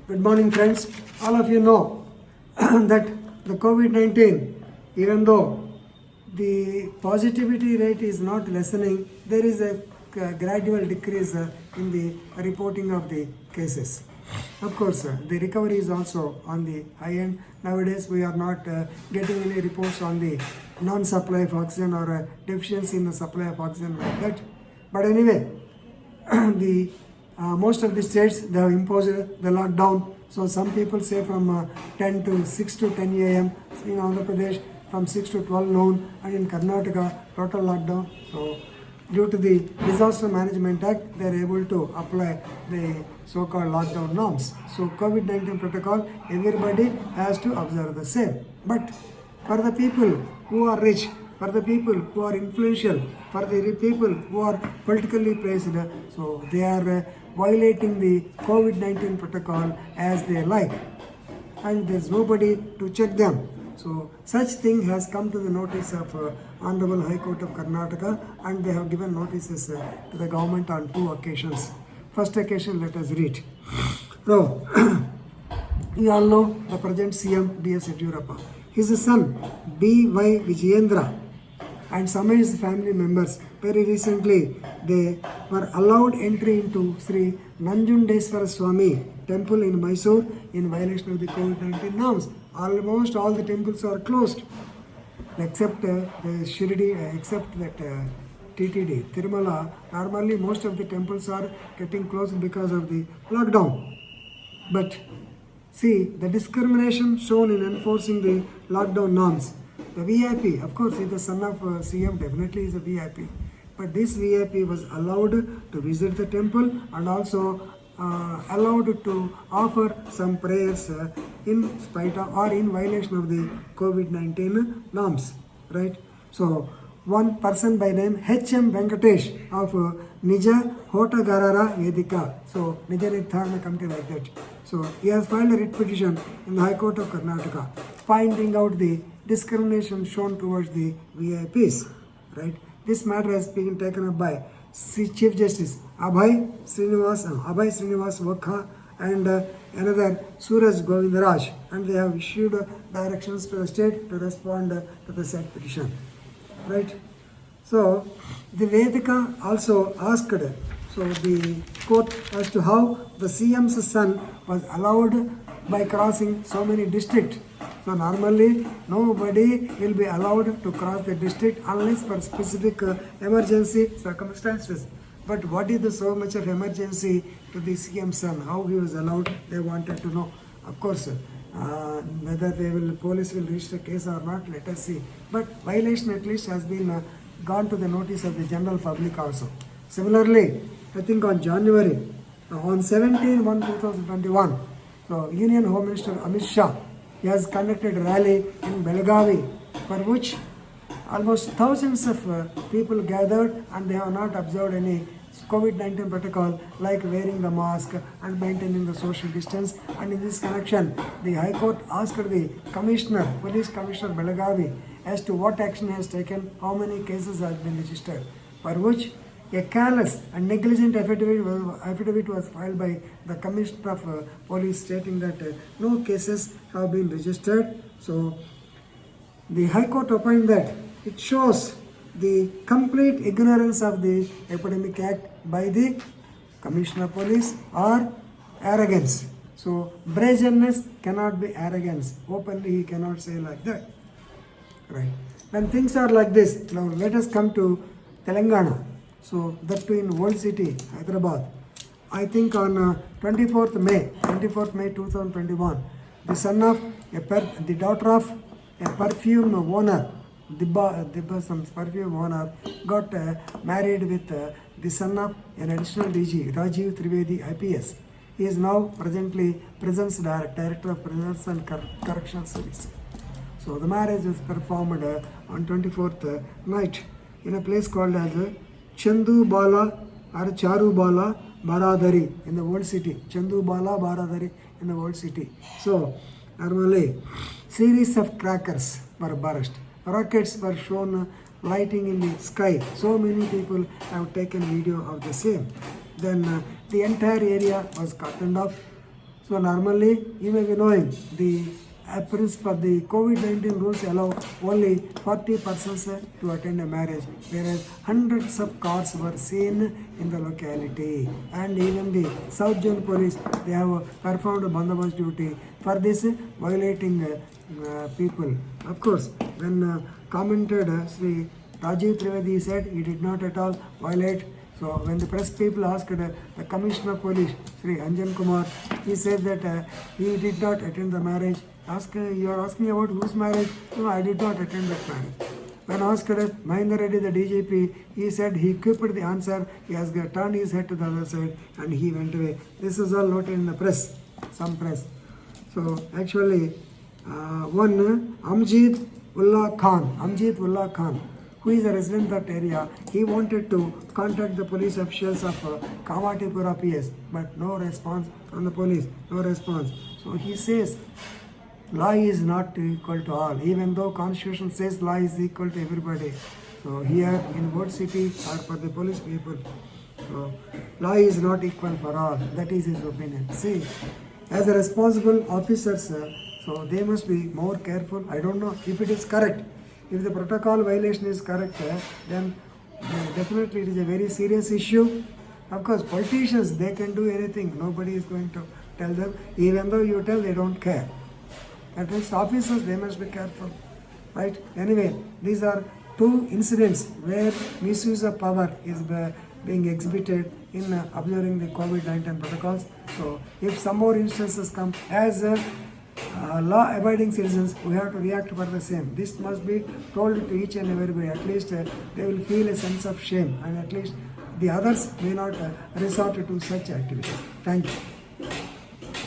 Good morning, friends. All of you know that the COVID-19, even though the positivity rate is not lessening, there is a gradual decrease in the reporting of the cases. Of course, the recovery is also on the high end. Nowadays, we are not getting any reports on the non-supply of oxygen or deficiency in the supply of oxygen like that. But anyway, the most of the states they have imposed the lockdown. So some people say from 10 to 6 to 10 a.m. in Andhra Pradesh, from 6 to 12 noon, and in Karnataka total lockdown. So due to the Disaster Management Act, they are able to apply the so-called lockdown norms. So COVID-19 protocol, everybody has to observe the same. But for the people who are rich, for the people who are influential, for the people who are politically placed, so they are violating the COVID-19 protocol as they like, and there's nobody to check them. So such thing has come to the notice of Honorable High Court of Karnataka, and they have given notices to the government on 2 occasions. First occasion, let us read. So, you all know the present CM B.S. Yediyurappa. His son B.Y. Vijayendra and some of his family members, very recently, they were allowed entry into Sri Nanjundeswara Swami temple in Mysore in violation of the COVID-19 norms. Almost all the temples are closed, except the Shirdi, except that TTD, Tirumala. Normally, most of the temples are getting closed because of the lockdown. But see, the discrimination shown in enforcing the lockdown norms. The VIP, of course, is the son of CM, definitely is a VIP. But this VIP was allowed to visit the temple and also allowed to offer some prayers in spite of or in violation of the COVID-19 norms, right? So, one person by name H.M. Venkatesh of Nija Hotagarara Vedika, so Nija Nirthana Committee like that. So, he has filed a writ petition in the High Court of Karnataka, finding out the discrimination shown towards the VIPs, right? This matter has been taken up by Chief Justice Abhay Srinivas Vakha and another Suraj Govindaraj, and they have issued directions to the state to respond to the said petition, right? So the Vedika also asked, so the court, as to how the CM's son was allowed by crossing so many districts. So normally nobody will be allowed to cross the district unless for specific emergency circumstances. But what is the so much of emergency to the CM son? How he was allowed? They wanted to know. Of course, whether police will reach the case or not, let us see. But violation at least has been gone to the notice of the general public also. Similarly, I think on January, on 17/1/2021, so Union Home Minister Amit Shah, he has conducted a rally in Belagavi, for which almost thousands of people gathered, and they have not observed any COVID-19 protocol like wearing the mask and maintaining the social distance. And in this connection, the High Court asked the Commissioner, Police Commissioner Belagavi, as to what action he has taken, how many cases have been registered, for which a careless and negligent affidavit was filed by the Commissioner of Police stating that no cases have been registered. So the High Court opined that it shows the complete ignorance of the Epidemic Act by the Commissioner of Police or arrogance. So brazenness cannot be arrogance. Openly he cannot say like that. Right. When things are like this, now let us come to Telangana. So that too in Old City, Hyderabad. I think on 24th May 2021, the son of the daughter of a perfume owner, some perfume owner, got married with the son of an additional DG, Rajiv Trivedi IPS. He is now presently Prisons Director of Prisons and Correctional Service. So the marriage was performed on 24th night in a place called as Chandu Bala or Charu Bala Baradari in the Old City. Chandu Bala Baradari in the Old City. So normally series of crackers were burst. Rockets were shown lighting in the sky. So many people have taken video of the same. Then the entire area was cordoned off. So normally you may be knowing the principle, the COVID-19 rules allow only 40 persons to attend a marriage, whereas hundreds of cars were seen in the locality. And even the South Zone Police, they have performed bandobast duty for this violating people. Of course, when commented, Sri Rajiv Trivedi said he did not at all violate. So when the press people asked the Commissioner of Police, Sri Anjan Kumar, he said that he did not attend the marriage. You are asking about whose marriage? No, I did not attend that marriage. When asked Mahendra Reddy, the DGP, he said he quipped the answer. He has turned his head to the other side and he went away. This is all noted in the press, some press. So actually, one Amjid Ullah Khan, who is a resident of that area, he wanted to contact the police officials of Kamatipura PS, but no response from the police, no response. So he says, law is not equal to all, even though Constitution says law is equal to everybody. So here in Wood City or for the police people, so law is not equal for all. That is his opinion. See, as a responsible officers, so they must be more careful. I don't know if it is correct. If the protocol violation is correct, then definitely it is a very serious issue. Of course, politicians, they can do anything. Nobody is going to tell them. Even though you tell, they don't care. At least officers, they must be careful. Right? Anyway, these are two incidents where misuse of power is being exhibited in observing the COVID-19 protocols. So, if some more instances come, as law-abiding citizens, we have to react for the same. This must be told to each and everybody. At least they will feel a sense of shame, and at least the others may not resort to such activities. Thank you.